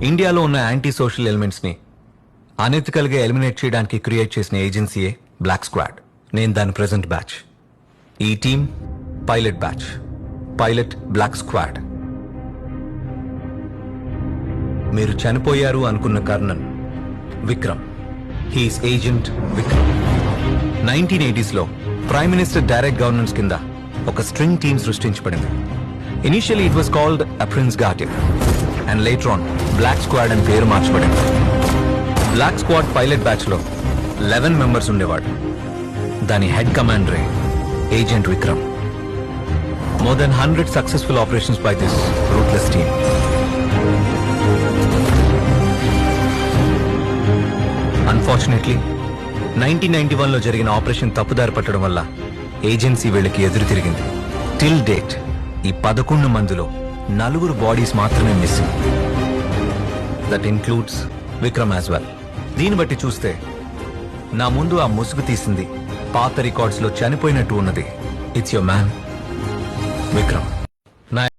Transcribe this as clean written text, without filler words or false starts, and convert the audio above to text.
ఇండియాలో ఉన్న anti social elements ని అనెథికల్ గా ఎలిమినేట్ చేయడానికి క్రియేట్ చేసిన ఏజెన్సీయే బ్లాక్ స్క్వాడ్. నేను దాని ప్రెజెంట్ బ్యాచ్. ఈ team pilot batch. Pilot black squad. మీరు చనిపోయారు అనుకున్న colonel Vikram. His agent Vikram. 1980s లో ప్రైమ్ మినిస్టర్ డైరెక్ట్ గవర్నెన్స్ కింద ఒక స్ట్రింగ్ టీం సృష్టించబడింది. Initially it was called a prince guardian and later on black squad అని పేరు మార్చబడింది. బ్లాక్ స్క్వాడ్ పైలట్ బ్యాచ్ లో 11 మెంబర్స్ ఉండేవాడు. దాని హెడ్ కమాండరే agent Vikram. More than 100 successful operations by this ruthless team. Unfortunately, 1991 లో జరిగిన ఆపరేషన్ తప్పుదారి పట్టడం వల్ల ఏజెన్సీ వీళ్ళకి ఎదురు తిరిగింది. టిల్ డేట్ ఈ 11 మందిలో 4 బాడీస్ మాత్రమే missing. That includes Vikram as well. దీన్ని బట్టి చూస్తే నా ముందు ఆ ముసుగు తీసింది పాత రికార్డ్స్ లో చనిపోయినట్టు ఉన్నది. It's your man Vikram.